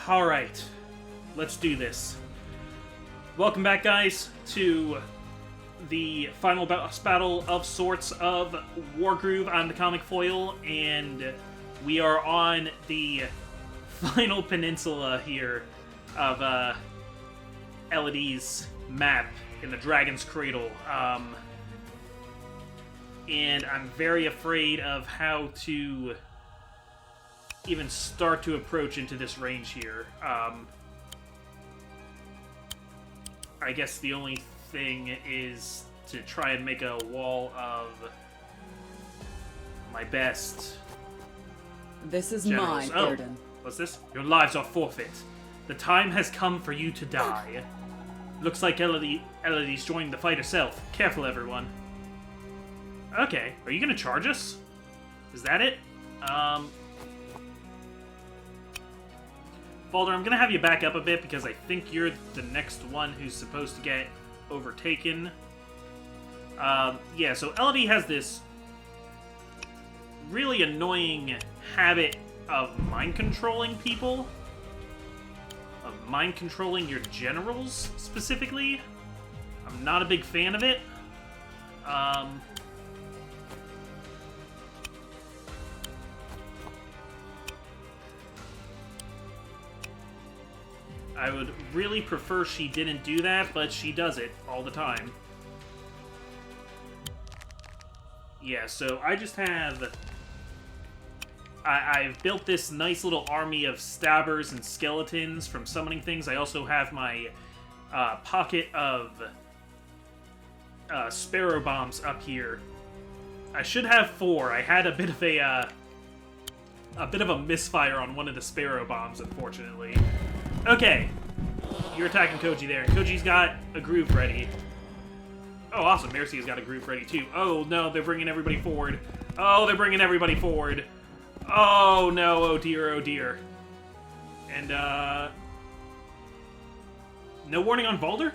Alright, let's do this. Welcome back, guys, to the final boss battle of sorts of Wargroove. I'm the Comic Foil, and we are on the final peninsula here of Elodie's map in the Dragon's Cradle. And I'm very afraid of how to even start to approach into this range here. I guess the only thing is to try and make a wall of my best This is generals. my burden. What's this? Your lives are forfeit. The time has come for you to die. Looks like Elodie's joining the fight herself. Careful, everyone. Okay, are you gonna charge us? Is that it? Baldur, I'm gonna have you back up a bit because I think you're the next one who's supposed to get overtaken. Yeah, so Elodie has this really annoying habit of mind-controlling people. Of mind-controlling your generals, specifically. I'm not a big fan of it. I would really prefer she didn't do that, but she does it all the time. Yeah, so I just have... I've built this nice little army of stabbers and skeletons from summoning things. I also have my pocket of sparrow bombs up here. I should have 4. I had a bit of a misfire on one of the sparrow bombs, unfortunately. Okay, you're attacking Koji there, and Koji's got a groove ready. Oh, awesome, Mercy's got a groove ready too. Oh no, they're bringing everybody forward. Oh, they're bringing everybody forward. Oh no, oh dear, oh dear. And, no warning on Baldur?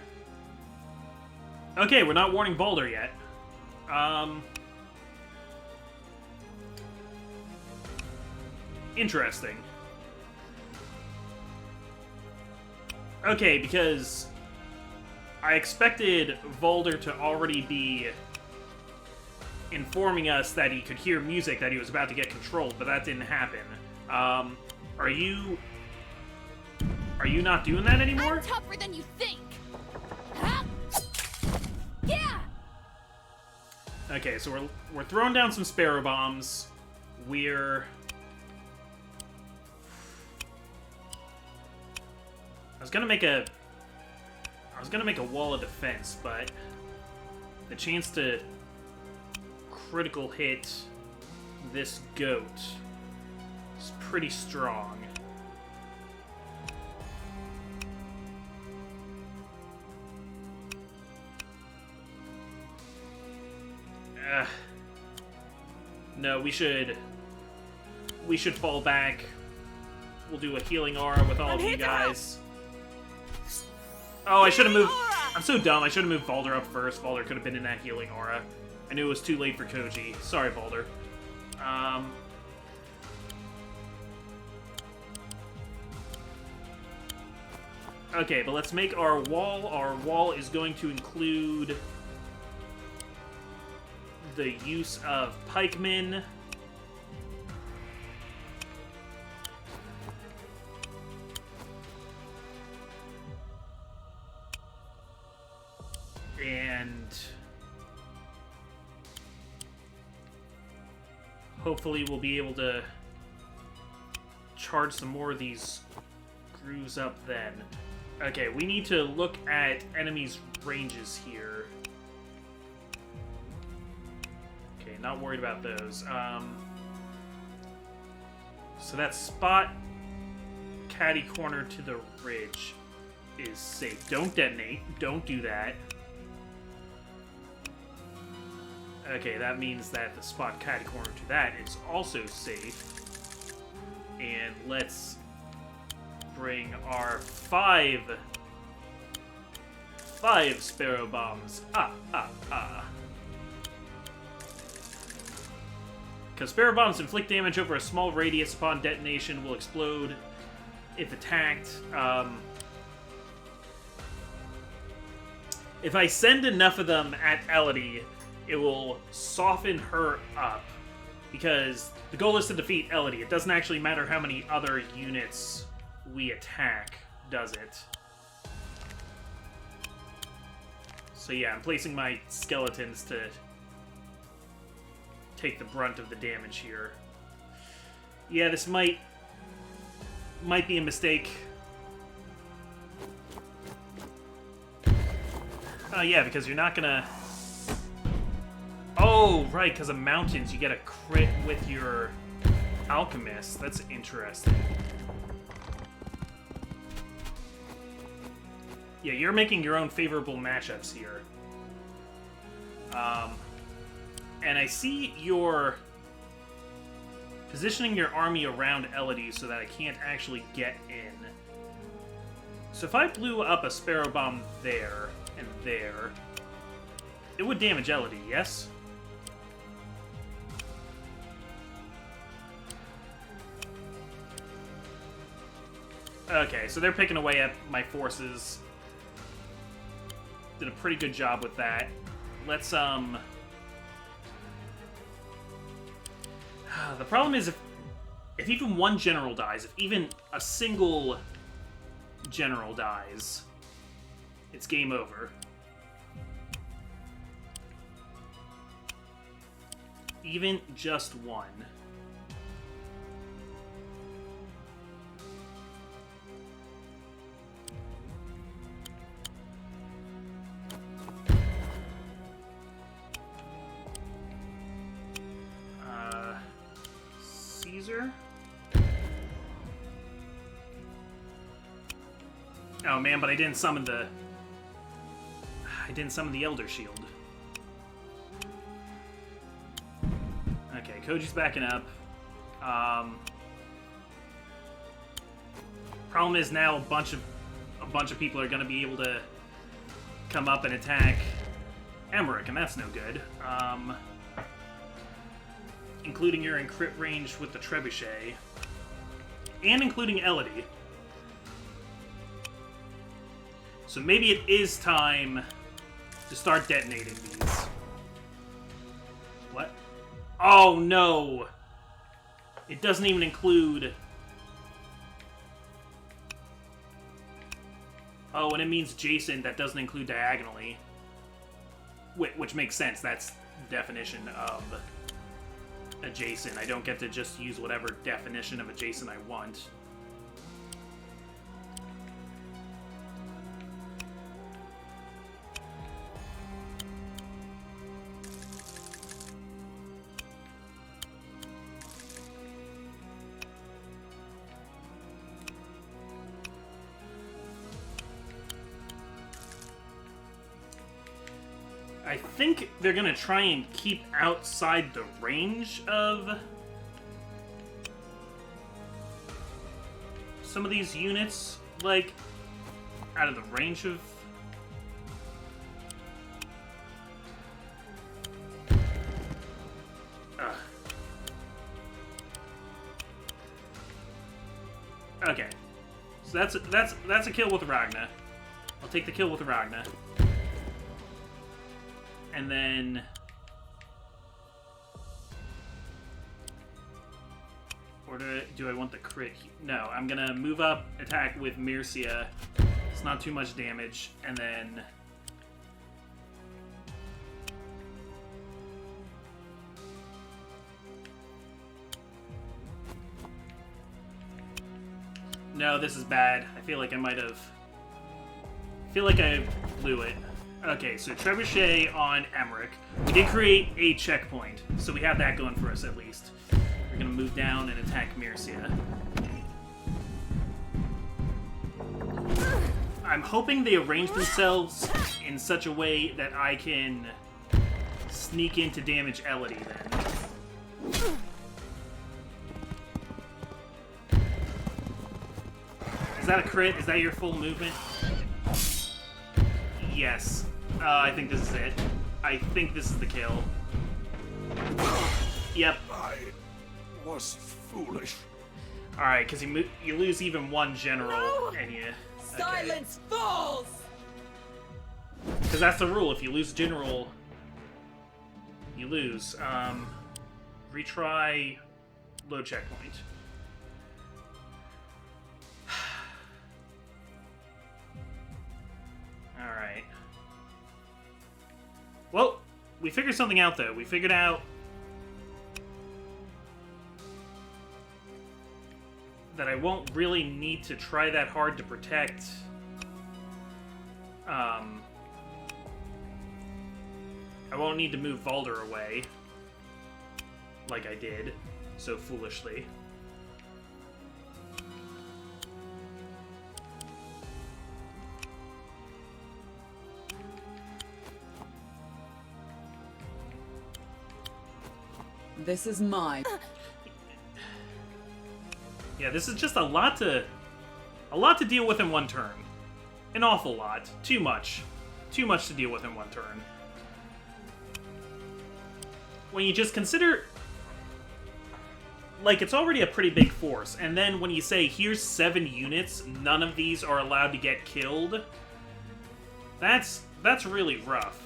Okay, we're not warning Baldur yet. Interesting. Okay, because I expected Baldur to already be informing us that he could hear music that he was about to get controlled, but that didn't happen. Are you not doing that anymore? I'm tougher than you think. Huh? Yeah. Okay, so we're throwing down some sparrow bombs. I was gonna make a wall of defense, but the chance to critical hit this goat is pretty strong. No, we should fall back. We'll do a healing aura with all of you guys. Oh, I should have moved... I'm so dumb. I should have moved Baldur up first. Baldur could have been in that healing aura. I knew it was too late for Koji. Sorry, Baldur. Okay, but let's make our wall. Our wall is going to include the use of pikemen. And hopefully we'll be able to charge some more of these grooves up then. Okay, we need to look at enemies' ranges here. Okay, not worried about those. So that spot catty corner to the ridge is safe. Don't detonate. Don't do that. Okay, that means that the spot catty corner to that is also safe. And let's bring our five sparrow bombs. Because sparrow bombs inflict damage over a small radius upon detonation, will explode if attacked. If I send enough of them at Elodie, it will soften her up. Because the goal is to defeat Elodie. It doesn't actually matter how many other units we attack, does it? So yeah, I'm placing my skeletons to take the brunt of the damage here. Yeah, this might be a mistake. Oh yeah, because you're not gonna... Oh, right, because of mountains, you get a crit with your alchemist. That's interesting. Yeah, you're making your own favorable matchups here. And I see you're positioning your army around Elodie so that I can't actually get in. So if I blew up a Sparrow Bomb there and there, it would damage Elodie, yes? Okay, so they're picking away at my forces. Did a pretty good job with that. Let's, The problem is if even one general dies, if even a single general dies, it's game over. Even just one. Caesar? Oh man, but I didn't summon the Elder Shield. Okay, Koji's backing up. Problem is now a bunch of people are going to be able to come up and attack Emmerich, and that's no good. Including you're in crit range with the Trebuchet, and including Elodie. So maybe it is time to start detonating these. What? Oh no! It doesn't even include... Oh, and it means Jason, that doesn't include diagonally. Which makes sense, that's the definition of adjacent. I don't get to just use whatever definition of adjacent I want. I think they're gonna try and keep outside the range of some of these units, like, out of the range of... Okay. So that's a kill with Ragna. I'll take the kill with Ragna. And then... Or do I want the crit? No, I'm gonna move up, attack with Mircea. It's not too much damage. And then... No, this is bad. I feel like I might have... I feel like I blew it. Okay, so Trebuchet on Emmerich. We did create a checkpoint, so we have that going for us at least. We're gonna move down and attack Mircea. I'm hoping they arrange themselves in such a way that I can sneak in to damage Elodie then. Is that a crit? Is that your full movement? Yes. I think this is it. I think this is the kill. Yep. I was foolish. Alright, because you lose even one general, No! and you... Silence falls! Because that's the rule. If you lose general, you lose. Retry load checkpoint. Alright. Well, we figured something out, though. We figured out that I won't really need to try that hard to protect I won't need to move Valder away like I did so foolishly. This is mine. Yeah, this is just a lot to deal with in one turn. An awful lot. Too much. Too much to deal with in one turn. When you just consider, like, it's already a pretty big force, and then when you say, here's 7 units, none of these are allowed to get killed, that's really rough.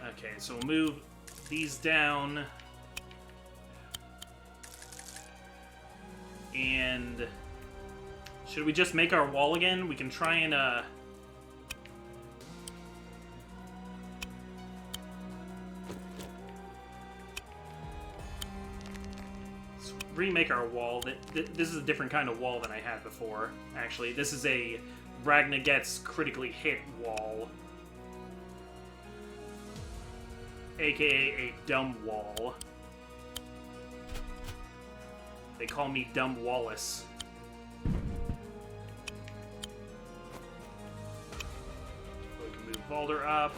Okay, so we'll move these down. And should we just make our wall again? We can try and, let's remake our wall. This is a different kind of wall than I had before, actually. This is a Ragna gets critically hit wall. AKA a dumb wall. They call me Dumb Wallace. We can move Valder up.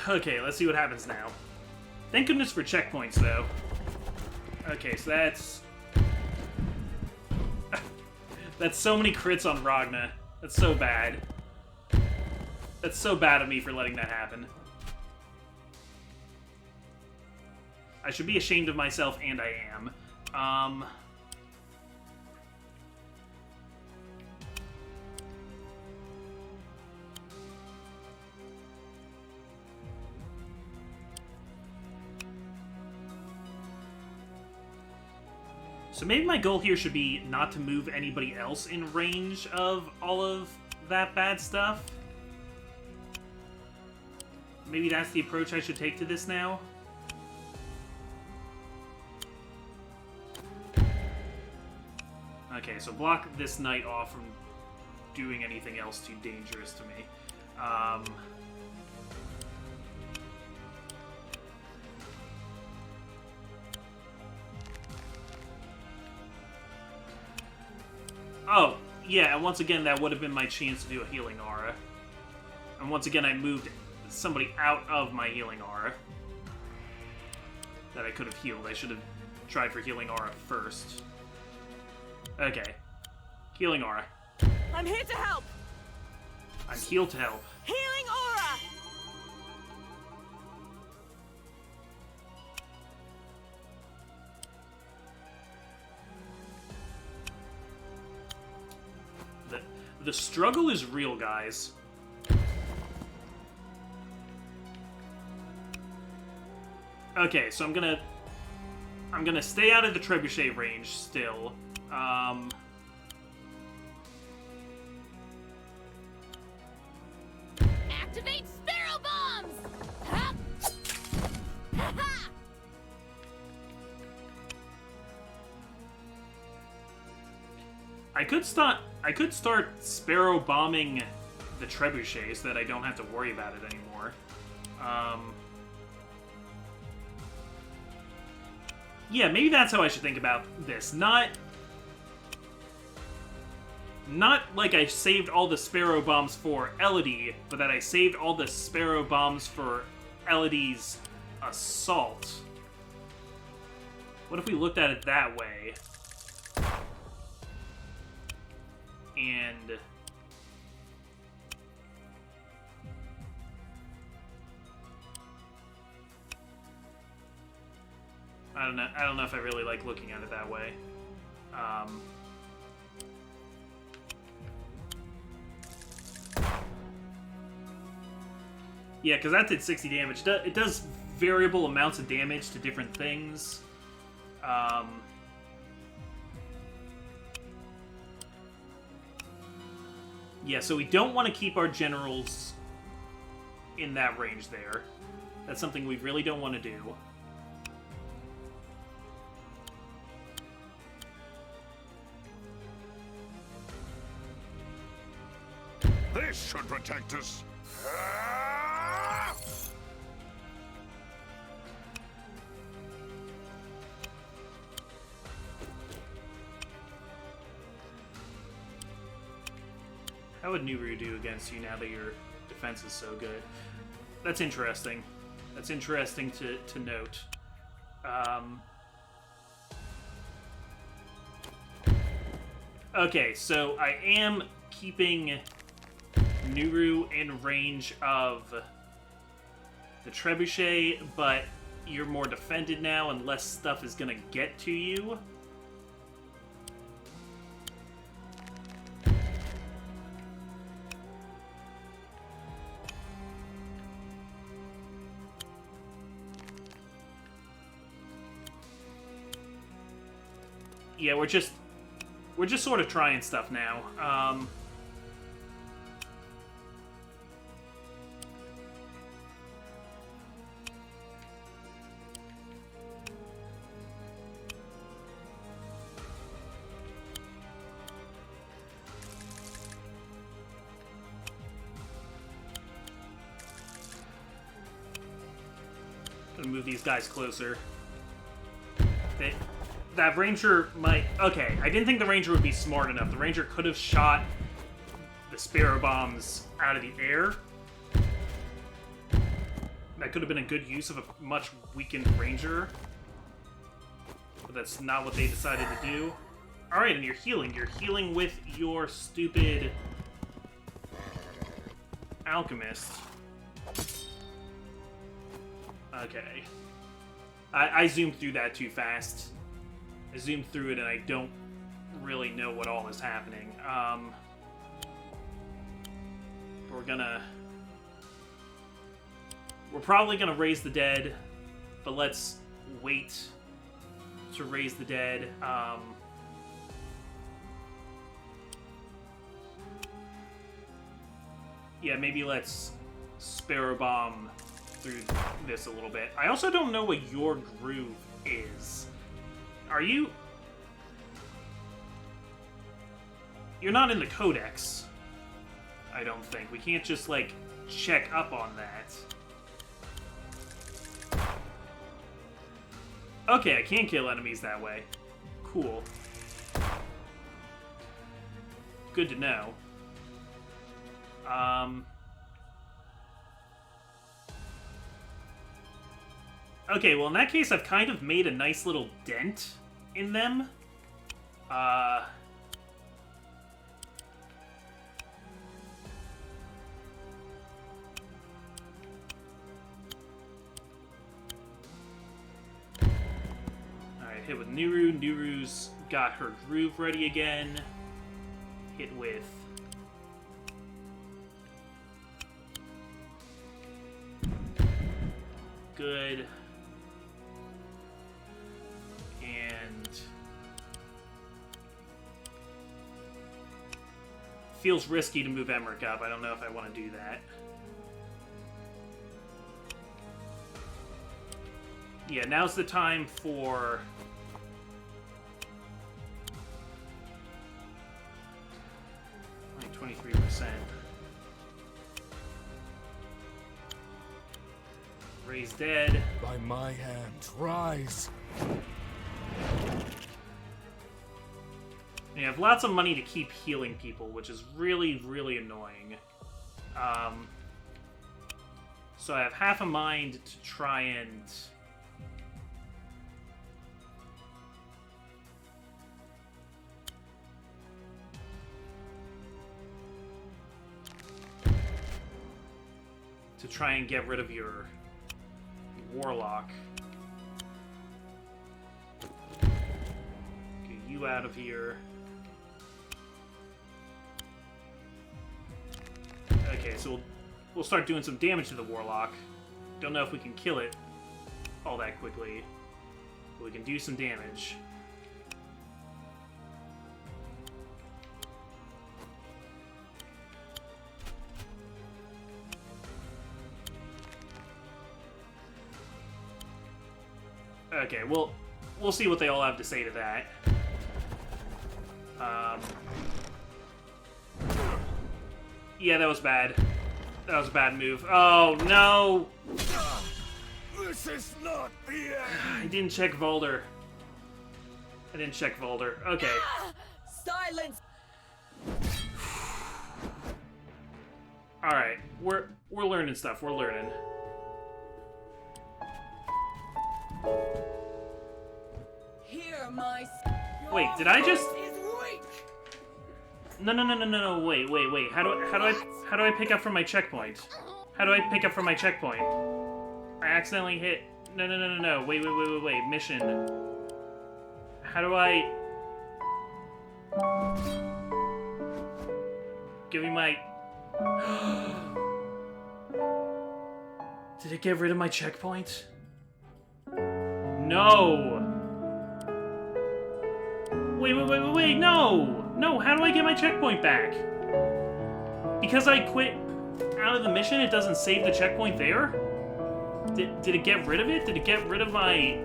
Okay, let's see what happens now. Thank goodness for checkpoints, though. Okay, so that's... that's so many crits on Ragna. That's so bad. That's so bad of me for letting that happen. I should be ashamed of myself, and I am. So maybe my goal here should be not to move anybody else in range of all of that bad stuff. Maybe that's the approach I should take to this now. Okay, so block this knight off from doing anything else too dangerous to me. Oh, yeah, and once again, that would have been my chance to do a healing aura. And once again, I moved somebody out of my healing aura that I could have healed. I should have tried for healing aura first. Okay. Healing aura. I'm here to help. I'm healed to help. Healing aura. The struggle is real, guys. Okay, so I'm gonna stay out of the trebuchet range still. Activate sparrow bombs. Hup. Ha-ha. I could start sparrow bombing the trebuchet so that I don't have to worry about it anymore. Yeah, maybe that's how I should think about this. Not like I saved all the sparrow bombs for Elodie, but that I saved all the sparrow bombs for Elodie's assault. What if we looked at it that way? And... I don't know if I really like looking at it that way. Yeah, because that did 60 damage. It does variable amounts of damage to different things. Yeah, so we don't want to keep our generals in that range there. That's something we really don't want to do. This should protect us. How would Nuru do against you now that your defense is so good? That's interesting. That's interesting to note. Okay, so I am keeping Nuru in range of the trebuchet, but you're more defended now and less stuff is gonna get to you. Yeah, we're just sort of trying stuff now. Gonna move these guys closer. That ranger might... Okay, I didn't think the ranger would be smart enough. The ranger could have shot the sparrow bombs out of the air. That could have been a good use of a much weakened ranger. But that's not what they decided to do. Alright, and you're healing. You're healing with your stupid alchemist. Okay. I zoomed through that too fast. I zoomed through it and I don't really know what all is happening. We're probably gonna raise the dead, but let's wait to raise the dead. Yeah, maybe let's Sparrow Bomb through this a little bit. I also don't know what your groove is. Are you... You're not in the Codex, I don't think. We can't just, like, check up on that. Okay, I can kill enemies that way. Cool. Good to know. Okay, well in that case I've kind of made a nice little dent in them. Alright, hit with Nuru. Nuru's got her groove ready again. Hit with... Good. And... Feels risky to move Emmerich up. I don't know if I want to do that. Yeah, now's the time for... like 23%. Raise dead. By my hand, rise. You have lots of money to keep healing people, which is really, really annoying. So I have half a mind to try and... try and get rid of your Warlock. Get you out of here. Okay, so we'll start doing some damage to the Warlock. Don't know if we can kill it all that quickly, but we can do some damage. Okay, we'll see what they all have to say to that. Yeah, that was bad. That was a bad move. Oh, no! This is not the end! I didn't check Volder. Okay. Silence! Alright, we're learning stuff. We're learning. Hear my... Wait, did I just... Is weak. No, wait. How do I pick up from my checkpoint? How do I pick up from my checkpoint? I accidentally hit... No. Wait. Mission. How do I... Give me my... Did it get rid of my checkpoint? No! Wait, no! No, how do I get my checkpoint back? Because I quit out of the mission, it doesn't save the checkpoint there? Did it get rid of it? Did it get rid of my...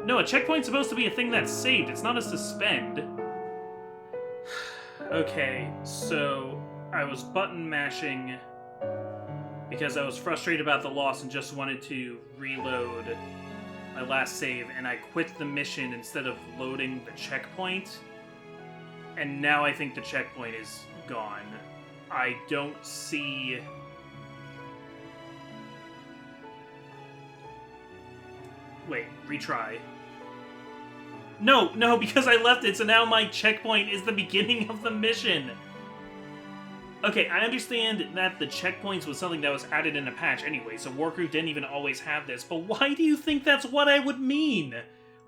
No, a checkpoint's supposed to be a thing that's saved. It's not a suspend. Okay, so I was button mashing because I was frustrated about the loss and just wanted to reload my last save, and I quit the mission instead of loading the checkpoint. And now I think the checkpoint is gone. I don't see... Wait, retry. No, because I left it, so now my checkpoint is the beginning of the mission. Okay, I understand that the checkpoints was something that was added in a patch anyway, so Wargroove didn't even always have this, but why do you think that's what I would mean?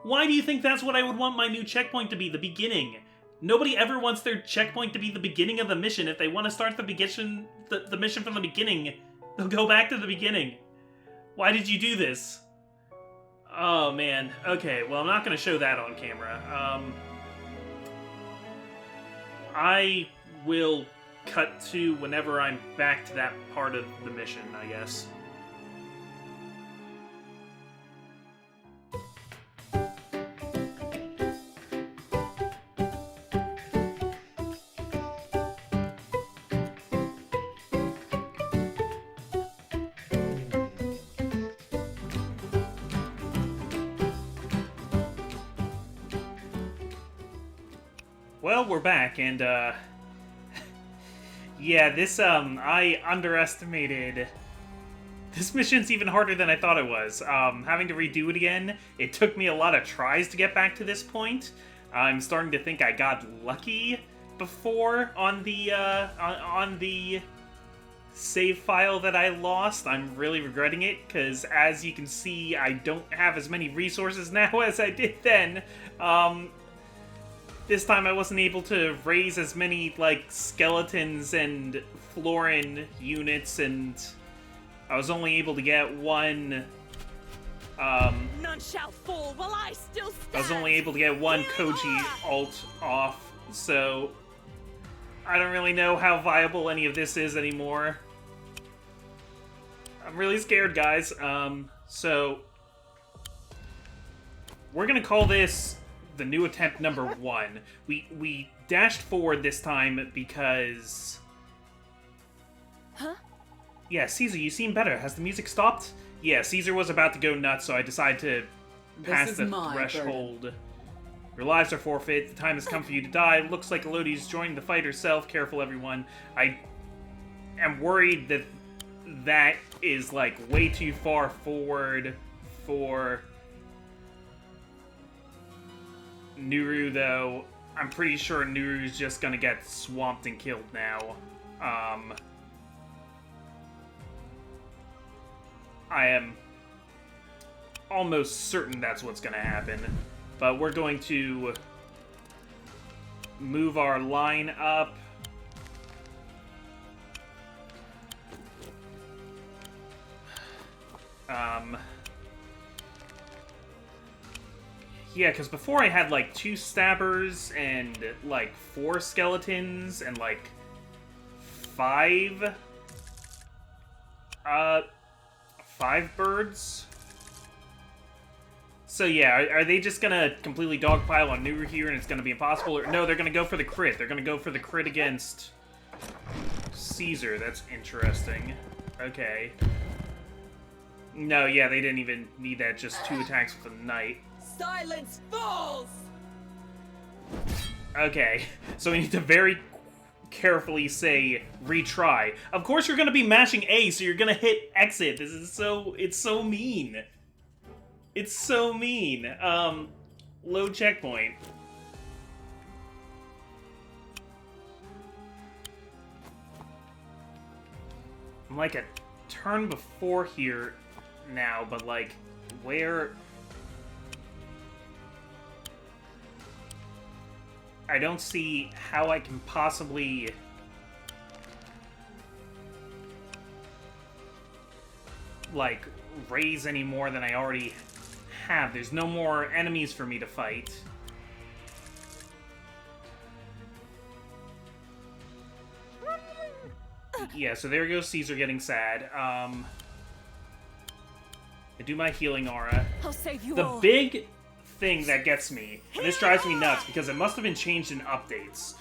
Why do you think that's what I would want my new checkpoint to be, the beginning? Nobody ever wants their checkpoint to be the beginning of the mission. If they want to start the mission from the beginning, they'll go back to the beginning. Why did you do this? Oh, man. Okay, well, I'm not going to show that on camera. I will cut to whenever I'm back to that part of the mission, I guess. Well, we're back, and, yeah, this, I underestimated... This mission's even harder than I thought it was. Having to redo it again, it took me a lot of tries to get back to this point. I'm starting to think I got lucky before on the save file that I lost. I'm really regretting it, because as you can see, I don't have as many resources now as I did then. This time I wasn't able to raise as many, like, skeletons and Florin units, and I was only able to get one, None shall fall while I still stand. I was only able to get one Koji alt off, so I don't really know how viable any of this is anymore. I'm really scared, guys. So we're gonna call this the new attempt number 1. We dashed forward this time because... Huh? Yeah, Caesar, you seem better. Has the music stopped? Yeah, Caesar was about to go nuts, so I decided to pass is the my threshold. Your lives are forfeit. The time has come for you to die. Looks like Elodie's joining the fight herself. Careful, everyone. I am worried that that is, like, way too far forward for Nuru, though. I'm pretty sure Nuru's just gonna get swamped and killed now. I am almost certain that's what's going to happen. But we're going to move our line up. Yeah, because before I had, like, 2 stabbers and, like, 4 skeletons and, like, 5 birds. So yeah, are they just gonna completely dogpile on Nuru here and it's gonna be impossible? Or no, they're gonna go for the crit. They're gonna go for the crit against Caesar. That's interesting. Okay. No, yeah, they didn't even need that. Just 2 attacks with a knight. Silence falls! Okay, so we need to very carefully say retry. Of course you're gonna be mashing A, so you're gonna hit exit. This is it's so mean. It's so mean. Low checkpoint. I'm like a turn before here now, but like, where... I don't see how I can possibly... like, raise any more than I already have. There's no more enemies for me to fight. Yeah, so there goes Caesar getting sad. I do my healing aura. I'll save you The all. big thing that gets me, and this drives me nuts because it must have been changed in updates,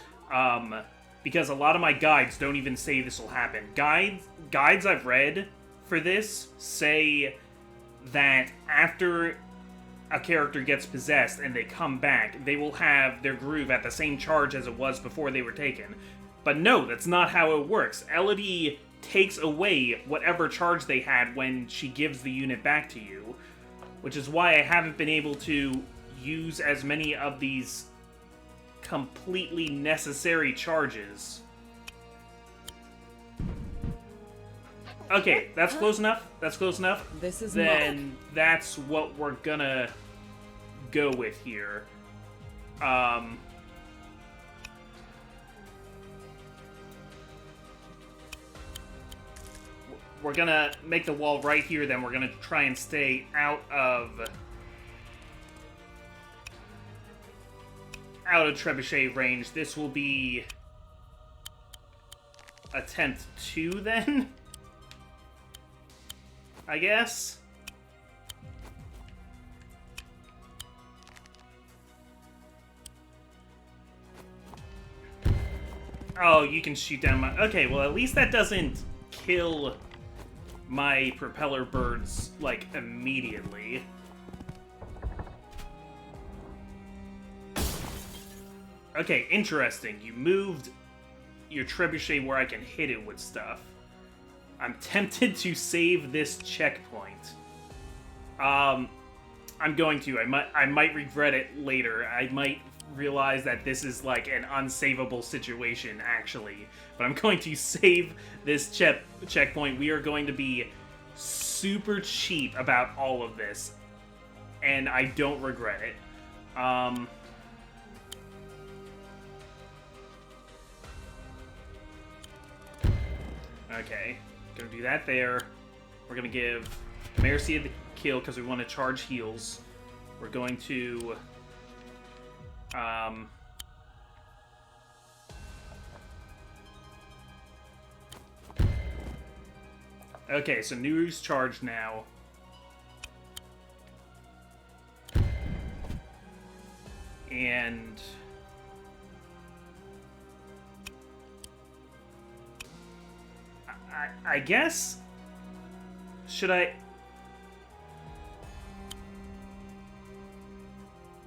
because a lot of my guides don't even say this will happen. Guides I've read for this say that after a character gets possessed and they come back, they will have their groove at the same charge as it was before they were taken. But no, that's not how it works. Elodie takes away whatever charge they had when she gives the unit back to you, which is why I haven't been able to use as many of these completely necessary charges. Okay, that's close enough. That's close enough. This is then that's what we're gonna go with here. We're gonna make the wall right here, then we're gonna try and stay out of trebuchet range. This will be attempt 2 then, I guess. Oh, you can shoot down my... Okay, well, at least that doesn't kill my propeller birds, like, immediately. Okay, interesting. You moved your trebuchet where I can hit it with stuff. I'm tempted to save this checkpoint. I'm going to. I might regret it later. I might realize that this is like an unsavable situation, actually. But I'm going to save this checkpoint. We are going to be super cheap about all of this. And I don't regret it. Okay. Gonna do that there. We're gonna give Mercy the kill because we want to charge heals. We're going to... Okay, so Nuru's charged now. And... I guess... Should I...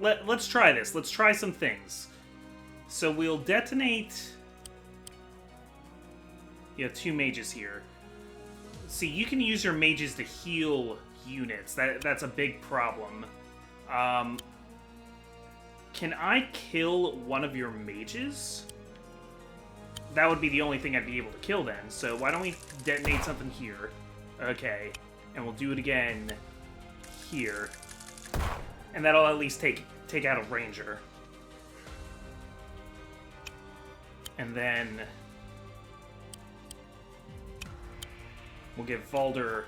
Let's try this. Let's try some things. So we'll detonate... You have 2 mages here. See, you can use your mages to heal units. That's a big problem. Can I kill one of your mages? That would be the only thing I'd be able to kill then. So why don't we detonate something here? Okay. And we'll do it again here. And that'll at least take out a ranger. And then we'll give Valder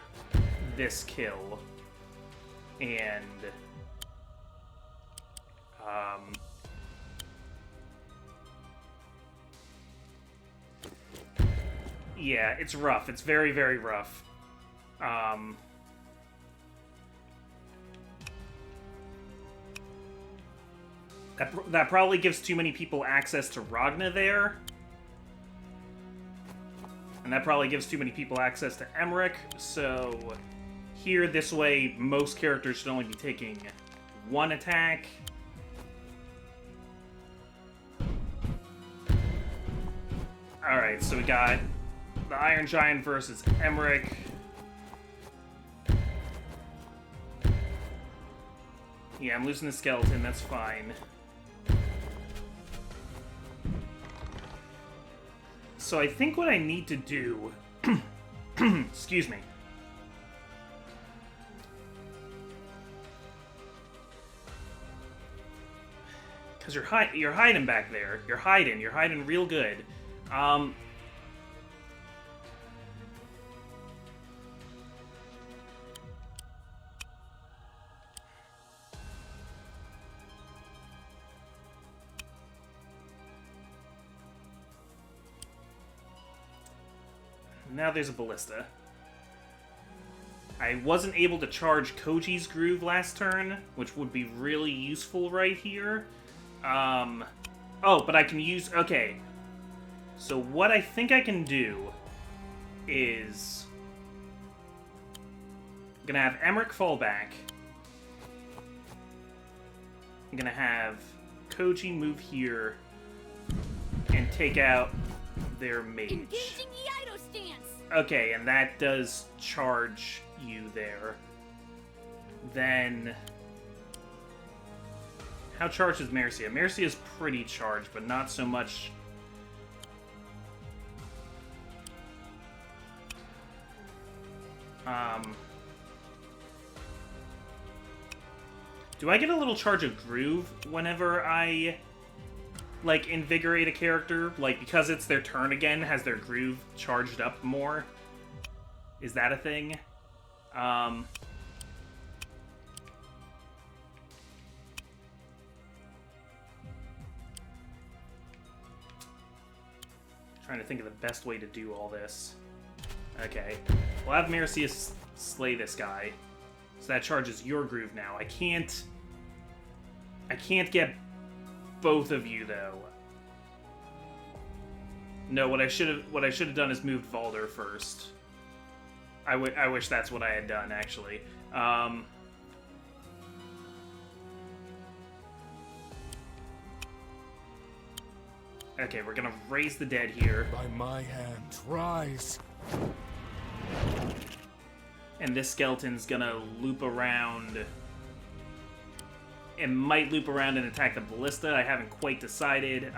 this kill. And yeah, it's rough. It's very, very rough. That probably gives too many people access to Ragna there. And that probably gives too many people access to Emmerich. So here, this way, most characters should only be taking one attack. Alright, so we got the Iron Giant versus Emmerich. Yeah, I'm losing the skeleton, that's fine. So I think what I need to do... excuse me. Because you're hiding back there. You're hiding real good. Now there's a ballista. I wasn't able to charge Koji's groove last turn, which would be really useful right here. Oh, but I can use... Okay. So what I think I can do is... I'm gonna have Emmerich fall back. I'm gonna have Koji move here and take out their mage. Engaging the Ido stance. Okay, and that does charge you there. Then... How charged is Mercia? Mercia is pretty charged, but not so much... Do I get a little charge of groove whenever I, like, invigorate a character? Like, because it's their turn again, has their groove charged up more? Is that a thing? Trying to think of the best way to do all this. Okay. We'll have Mercius slay this guy. So that charges your groove now. I can't get both of you though. No, what I should have done is moved Valder first. I wish that's what I had done actually. Okay, we're gonna raise the dead here. By my hand, rise. And this skeleton's gonna loop around. It might loop around and attack the ballista. I haven't quite decided.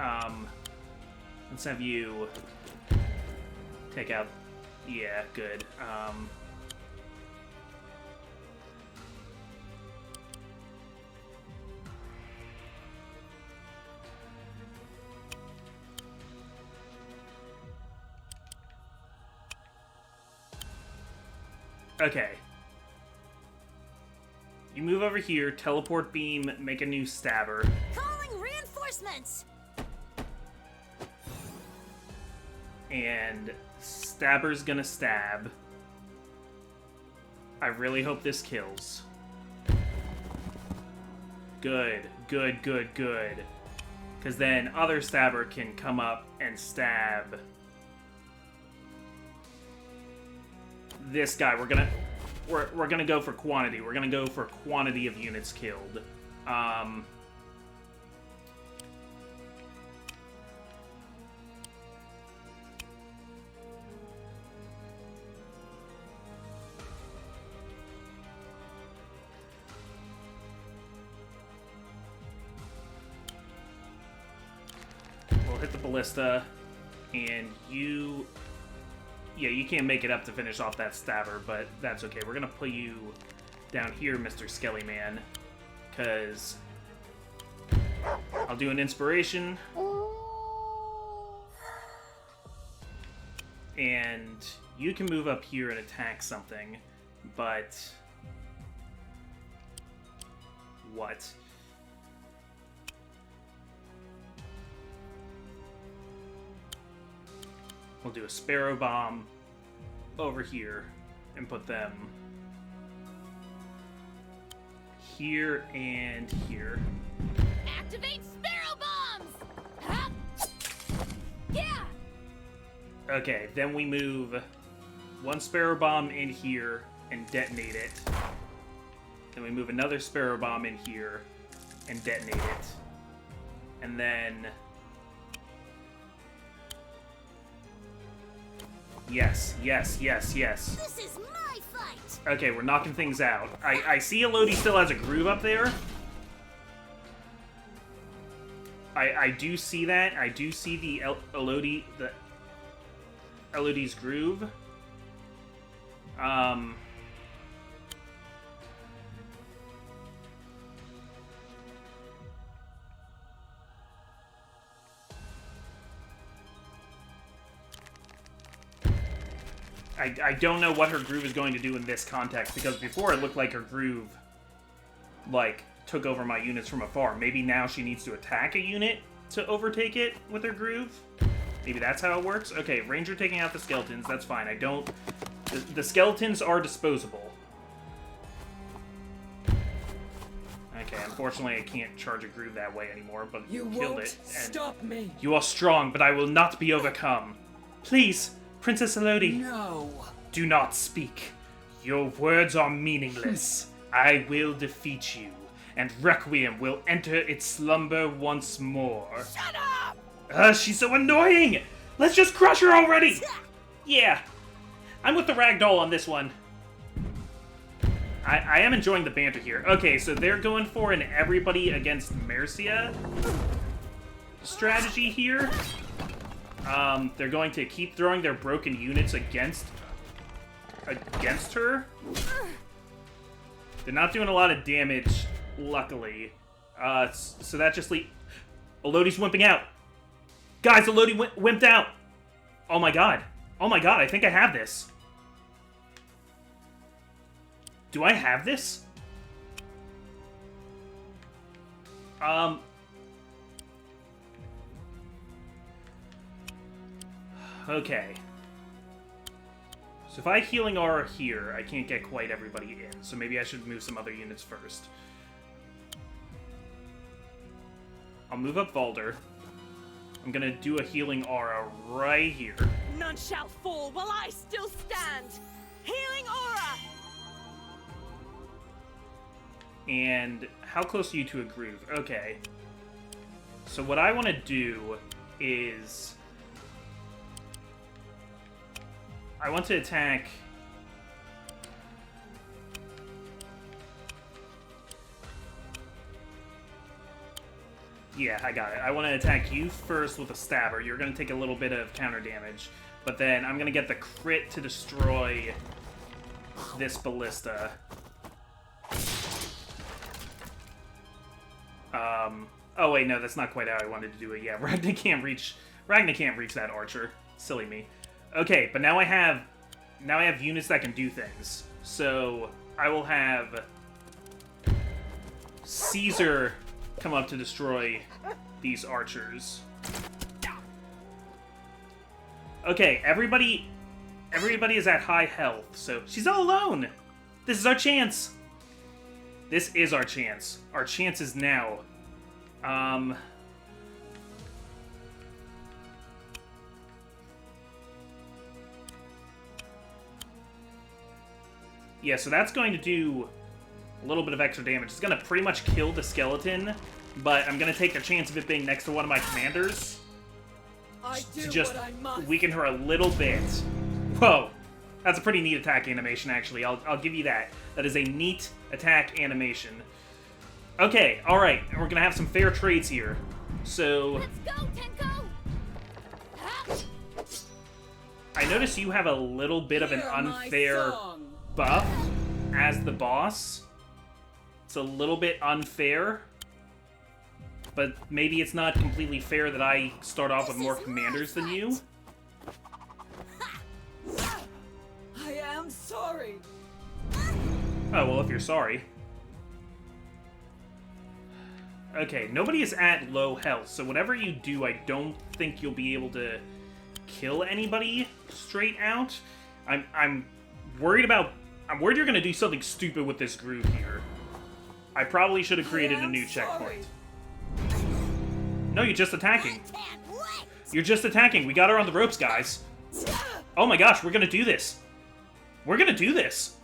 Let's have you take out... Yeah, good. Okay. You move over here, teleport beam, make a new stabber. Calling reinforcements. And stabber's gonna stab. I really hope this kills. Good, good, good, good. Because then other stabber can come up and stab this guy. We're gonna go for quantity. We're gonna go for quantity of units killed. We'll hit the ballista, and you Yeah, you can't make it up to finish off that stabber, but that's okay. We're gonna put you down here, Mr. Skelly Man, because I'll do an inspiration. And you can move up here and attack something, but... What? We'll do a Sparrow Bomb over here and put them here and here. Activate Sparrow Bombs! Huh? Yeah! Okay, then we move one Sparrow Bomb in here and detonate it. Then we move another Sparrow Bomb in here and detonate it. And then... Yes, yes, yes, yes. This is my fight! Okay, we're knocking things out. I see Elodie still has a groove up there. I do see that. I do see the Elodie's groove. I don't know what her groove is going to do in this context, because before it looked like her groove, like, took over my units from afar. Maybe now she needs to attack a unit to overtake it with her groove? Maybe that's how it works? Okay, Ranger taking out the skeletons, that's fine. I don't... The skeletons are disposable. Okay, unfortunately I can't charge a groove that way anymore, but You killed won't it. And stop me. you are strong, but I will not be overcome. Please, Princess Elodie. No. Do not speak. Your words are meaningless. I will defeat you, and Requiem will enter its slumber once more. Shut up! She's so annoying! Let's just crush her already! Yeah. I'm with the ragdoll on this one. I am enjoying the banter here. Okay, so they're going for an everybody against Mercia strategy here. They're going to keep throwing their broken units against her. They're not doing a lot of damage, luckily. So that just Elodie's wimping out. Guys, Elodie wimped out. Oh my god. Oh my god, I think I have this. Do I have this? Okay. So if I healing aura here, I can't get quite everybody in, so maybe I should move some other units first. I'll move up Valder. I'm gonna do a healing aura right here. None shall fall while I still stand. Healing aura. And how close are you to a groove? Okay. So what I want to do is... I want to attack... Yeah, I got it. I want to attack you first with a stabber. You're going to take a little bit of counter damage. But then I'm going to get the crit to destroy this ballista. Oh wait, no, that's not quite how I wanted to do it. Yeah, Ragna can't reach that archer. Silly me. Okay, but now I have units that can do things. So I will have Caesar come up to destroy these archers. Okay, everybody is at high health, so she's all alone. This is our chance. This is our chance. Our chance is now. Yeah, so that's going to do a little bit of extra damage. It's going to pretty much kill the skeleton, but I'm going to take a chance of it being next to one of my commanders I do to just what I must. weaken her a little bit. Whoa. That's a pretty neat attack animation, actually. I'll give you that. That is a neat attack animation. Okay, alright. We're going to have some fair trades here. So... Let's go, Tenko! Huh? I notice you have a little bit of an unfair buff as the boss. It's a little bit unfair. But maybe it's not completely fair that I start off with more commanders than you. I am sorry. Oh, well, if you're sorry. Okay, nobody is at low health, so whatever you do, I don't think you'll be able to kill anybody straight out. I'm worried about... I'm worried you're gonna do something stupid with this groove here. I probably should have created a new checkpoint. No, you're just attacking. You're just attacking. We got her on the ropes, guys. Oh my gosh, we're gonna do this. We're gonna do this.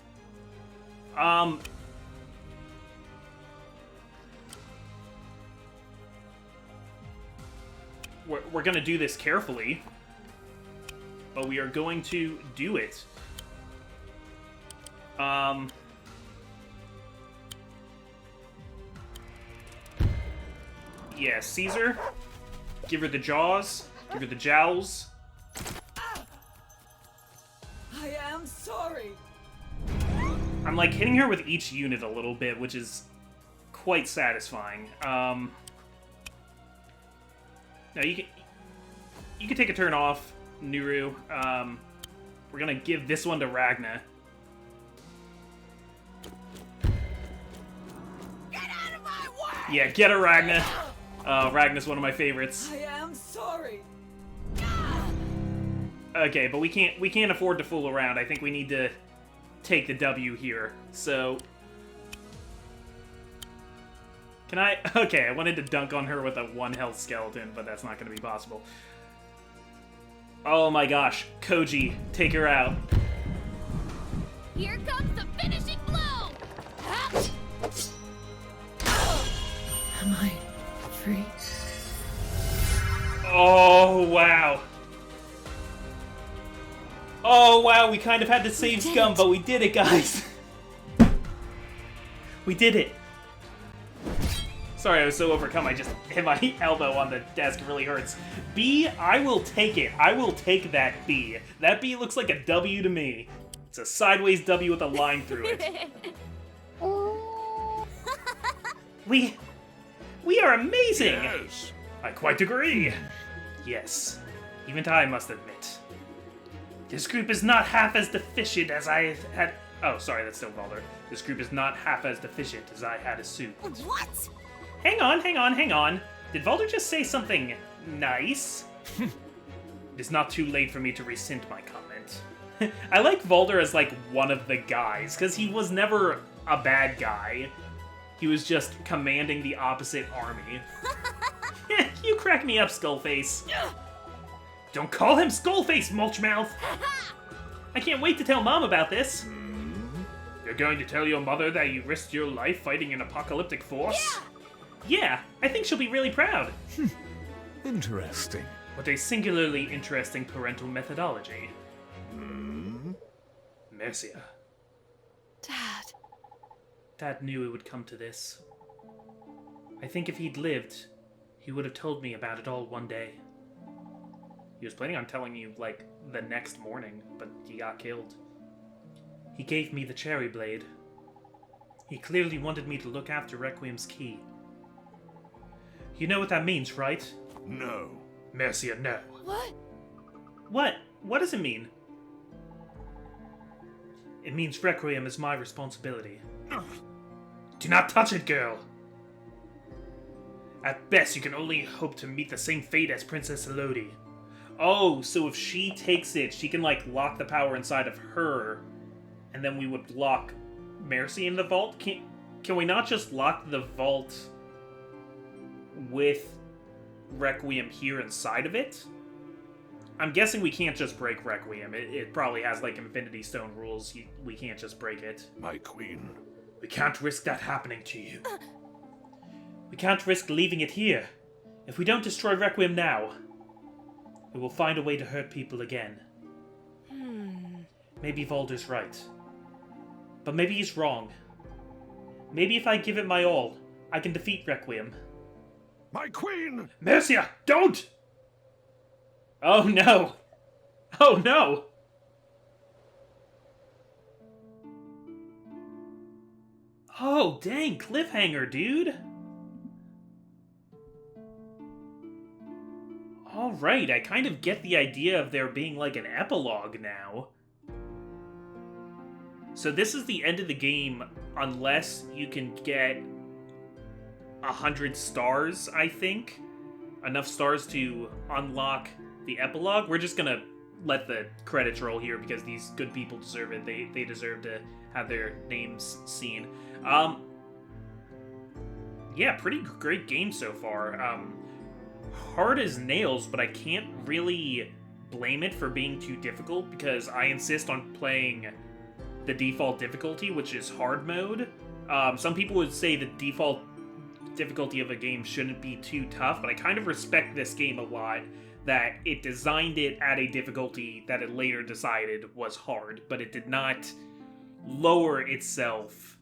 We're gonna do this carefully. But we are going to do it. Yeah, Caesar. Give her the jaws. Give her the jowls. I am sorry. I'm like hitting her with each unit a little bit, which is quite satisfying. Now you can take a turn off, Nuru. We're gonna give this one to Ragna. Get out of my way! Yeah, get her, Ragna. Ragna's one of my favorites. I am sorry. Okay, but we can't afford to fool around. I think we need to take the W here. So can I? Okay, I wanted to dunk on her with a 1 health skeleton, but that's not going to be possible. Oh my gosh, Koji, take her out. Here comes the finishing blow! Am I free? Oh wow. Oh wow, we kind of had to save Scum, but we did it, guys. We did it. Sorry, I was so overcome, I just hit my elbow on the desk. It really hurts. B, I will take it. I will take that B. That B looks like a W to me. It's a sideways W with a line through it. We are amazing! Yes. I quite agree. Yes, even I must admit. This group is not half as deficient as I had... Oh, sorry, that's still Valder. This group is not half as deficient as I had assumed. What? Hang on. Did Valder just say something nice? It is not too late for me to rescind my comment. I like Valder as, like, one of the guys, because he was never a bad guy. He was just commanding the opposite army. You crack me up, Skullface. Don't call him Skullface, Mulchmouth! I can't wait to tell Mom about this. You're going to tell your mother that you risked your life fighting an apocalyptic force? Yeah, I think she'll be really proud. Interesting. What a singularly interesting parental methodology. Mercia. Dad. Dad knew it would come to this. I think if he'd lived, he would have told me about it all one day. He was planning on telling you, like, the next morning, but he got killed. He gave me the cherry blade. He clearly wanted me to look after Requiem's key. You know what that means, right? No. Mercia, no. What? What? What does it mean? It means Requiem is my responsibility. Do not touch it, girl! At best, you can only hope to meet the same fate as Princess Elodie. Oh, so if she takes it, she can, like, lock the power inside of her, and then we would lock Mercy in the vault? Can we not just lock the vault with Requiem here inside of it? I'm guessing we can't just break Requiem. It probably has, like, Infinity Stone rules. We can't just break it. My queen. We can't risk that happening to you. We can't risk leaving it here. If we don't destroy Requiem now, we will find a way to hurt people again. Maybe Valder's right. But maybe he's wrong. Maybe if I give it my all, I can defeat Requiem. My queen! Mercia, don't! Oh no! Oh no! Oh, dang, cliffhanger, dude! Alright, I kind of get the idea of there being like an epilogue now. So this is the end of the game unless you can get 100 stars, I think. Enough stars to unlock the epilogue. We're just gonna let the credits roll here because these good people deserve it. They deserve to have their names seen. Yeah, pretty great game so far. Hard as nails, but I can't really blame it for being too difficult because I insist on playing the default difficulty, which is hard mode. Some people would say the default difficulty of a game shouldn't be too tough, but I kind of respect this game a lot that it designed it at a difficulty that it later decided was hard, but it did not lower itself.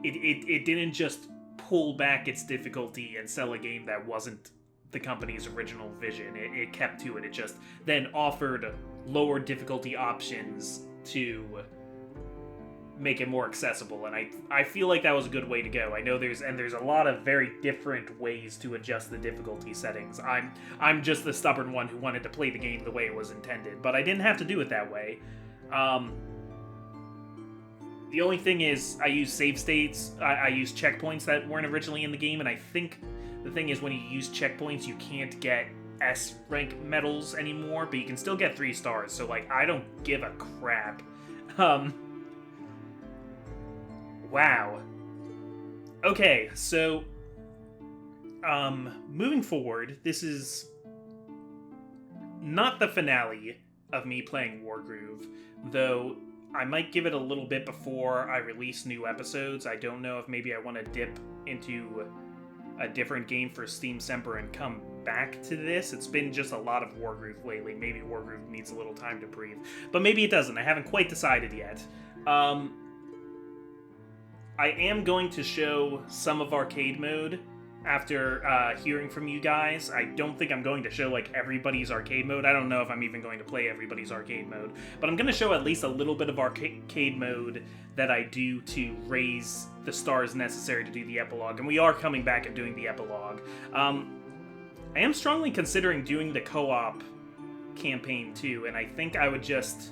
It didn't just pull back its difficulty and sell a game that wasn't the company's original vision. It kept to it. It just then offered lower difficulty options to make it more accessible, and I feel like that was a good way to go. I know there's a lot of very different ways to adjust the difficulty settings. I'm just the stubborn one who wanted to play the game the way it was intended, but I didn't have to do it that way. The only thing is, I use save states, I use checkpoints that weren't originally in the game, and I think the thing is when you use checkpoints, you can't get S rank medals anymore, but you can still get 3 stars, so like, I don't give a crap. Wow. Okay, so, moving forward, this is not the finale of me playing Wargroove, though I might give it a little bit before I release new episodes. I don't know if maybe I want to dip into a different game for Steam Semper and come back to this. It's been just a lot of Wargroove lately. Maybe Wargroove needs a little time to breathe. But maybe it doesn't. I haven't quite decided yet. I am going to show some of arcade mode after hearing from you guys. I don't think I'm going to show like everybody's arcade mode. I don't know if I'm even going to play everybody's arcade mode, but I'm going to show at least a little bit of arcade mode that I do to raise the stars necessary to do the epilogue, and we are coming back and doing the epilogue. I am strongly considering doing the co-op campaign too, and I think I would just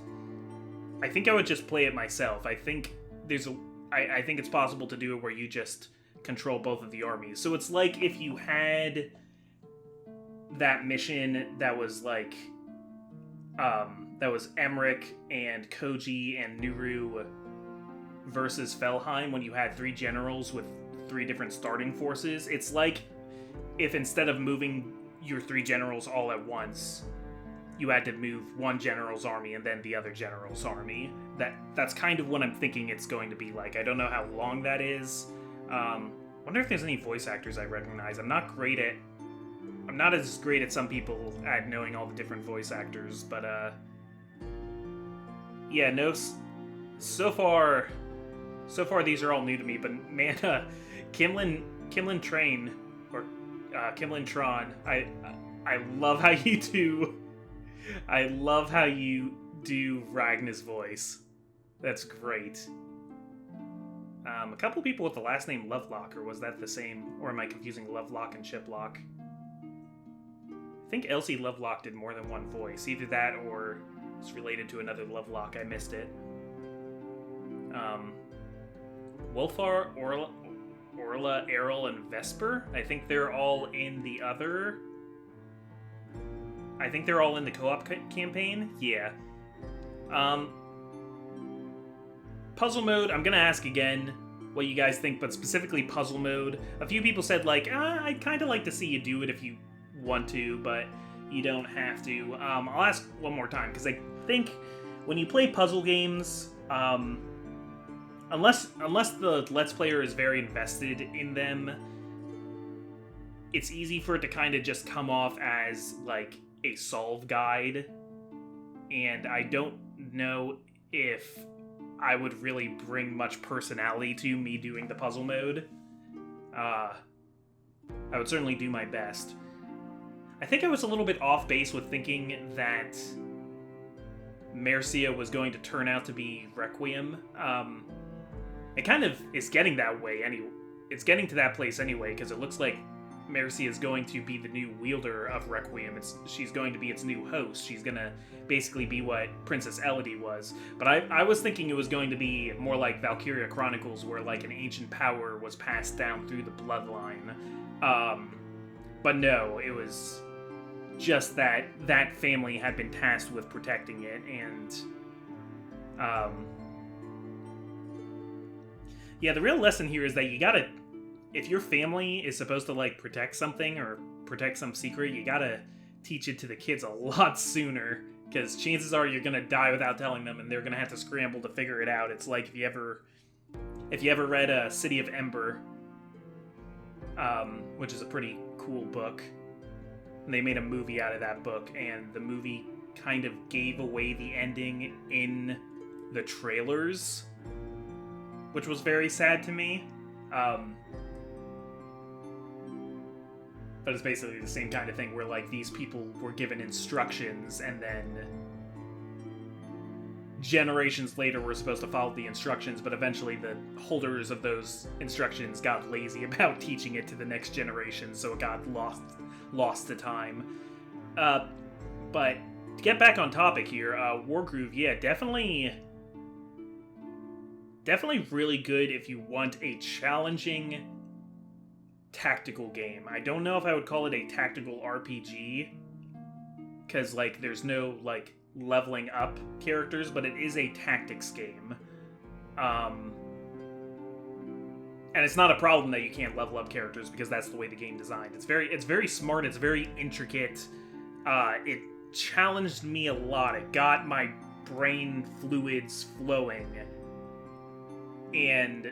play it myself. I think I think it's possible to do it where you just control both of the armies. So it's like if you had that mission that was like, that was Emmerich and Koji and Nuru versus Felheim, when you had 3 generals with 3 different starting forces. It's like if instead of moving your 3 generals all at once, you had to move one general's army and then the other general's army. That's kind of what I'm thinking it's going to be like. I don't know how long that is. Wonder if there's any voice actors I recognize. I'm not as great at some people at knowing all the different voice actors, but yeah, no. So far these are all new to me. But man, Kimlin Train or Kimlin Tron, I love how you do. I love how you do Ragnar's voice. That's great. A couple people with the last name Lovelock, or was that the same? Or am I confusing Lovelock and Chiplock? I think Elsie Lovelock did more than one voice. Either that or it's related to another Lovelock. I missed it. Wolfar, Orla, Errol, and Vesper. I think they're all in the other... I think they're all in the co-op campaign. Yeah. Puzzle mode, I'm gonna ask again what you guys think, but specifically puzzle mode. A few people said, like, I'd kind of like to see you do it if you want to, but you don't have to. I'll ask one more time, because I think when you play puzzle games, unless the Let's Player is very invested in them, it's easy for it to kind of just come off as, like, a solve guide, and I don't know if I would really bring much personality to me doing the puzzle mode. I would certainly do my best. I think I was a little bit off base with thinking that Mercia was going to turn out to be Requiem. It kind of is getting that way anyway. It's getting to that place anyway, because it looks like Mercia is going to be the new wielder of Requiem. She's going to be its new host. She's going to basically be what Princess Elodie was. But I was thinking it was going to be more like Valkyria Chronicles, where like an ancient power was passed down through the bloodline. But no, it was just that that family had been tasked with protecting it, and yeah, the real lesson here is that you gotta, if your family is supposed to like protect something or protect some secret, you gotta teach it to the kids a lot sooner, because chances are you're gonna die without telling them, and they're gonna have to scramble to figure it out. It's like if you ever read City of Ember, which is a pretty cool book. And they made a movie out of that book, and the movie kind of gave away the ending in the trailers, which was very sad to me. But it's basically the same kind of thing where, like, these people were given instructions, and then generations later were supposed to follow the instructions, but eventually the holders of those instructions got lazy about teaching it to the next generation, so it got lost to time. But to get back on topic here, Wargroove, yeah, definitely really good if you want a challenging tactical game. I don't know if I would call it a tactical RPG, because, like, there's no, like, leveling up characters, but it is a tactics game. And it's not a problem that you can't level up characters, because that's the way the game designed. It's very smart, it's very intricate. It challenged me a lot. It got my brain fluids flowing. And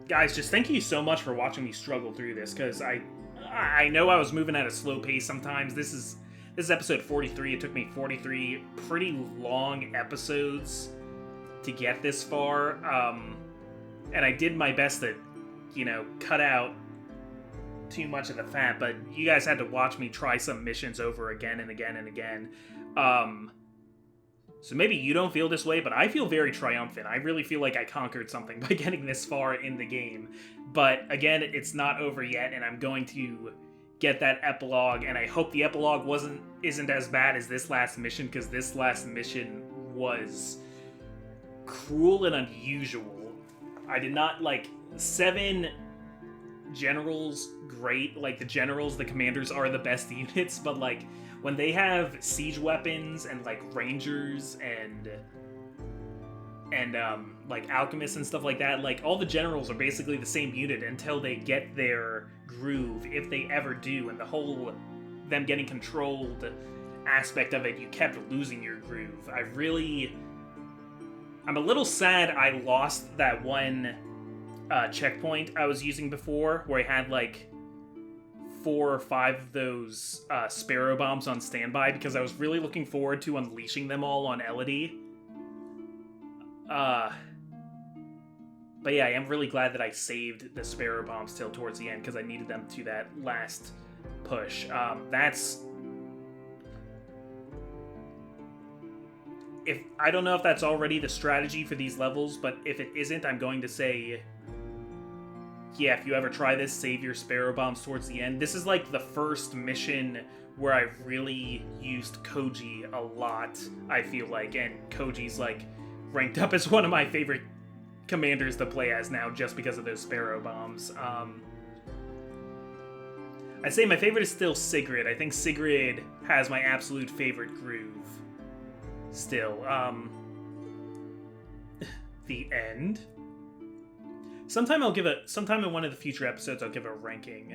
guys, just thank you so much for watching me struggle through this, because I know I was moving at a slow pace sometimes. This is episode 43. It took me 43 pretty long episodes to get this far. And I did my best to, cut out too much of the fat, but you guys had to watch me try some missions over again and again and again. So maybe you don't feel this way, but I feel very triumphant. I really feel like I conquered something by getting this far in the game. But again, it's not over yet, and I'm going to get that epilogue, and I hope the epilogue isn't as bad as this last mission, because this last mission was cruel and unusual. I did not like 7 generals. Great, like the commanders are the best units, but like when they have siege weapons and like rangers and like alchemists and stuff like that, like all the generals are basically the same unit until they get their groove, if they ever do. And the whole them getting controlled aspect of it, you kept losing your groove. I'm a little sad I lost that one checkpoint I was using before, where I had like 4 or 5 of those sparrow bombs on standby, because I was really looking forward to unleashing them all on Elodie. But yeah, I am really glad that I saved the sparrow bombs till towards the end, because I needed them to that last push. I don't know if that's already the strategy for these levels, but if it isn't, I'm going to say, yeah, if you ever try this, save your sparrow bombs towards the end. This is like the first mission where I really used Koji a lot, I feel like, and Koji's like ranked up as one of my favorite commanders to play as now, just because of those sparrow bombs. I'd say my favorite is still Sigrid. I think Sigrid has my absolute favorite groove still. The end. Sometime in one of the future episodes, I'll give a ranking.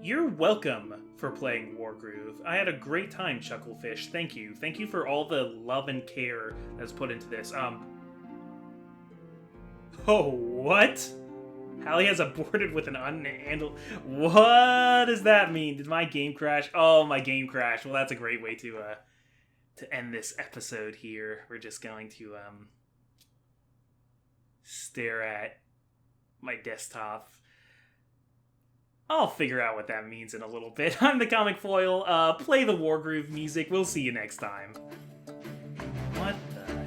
You're welcome for playing Wargroove. I had a great time, Chucklefish. Thank you. Thank you for all the love and care that's put into this. Oh, what? Hallie has aborted with an unhandled... What does that mean? Did my game crash? Oh, my game crashed. Well, that's a great way to end this episode here. We're just going to, stare at my desktop. I'll figure out what that means in a little bit. I'm the Comic Foil. Play the Wargroove music. We'll see you next time. What the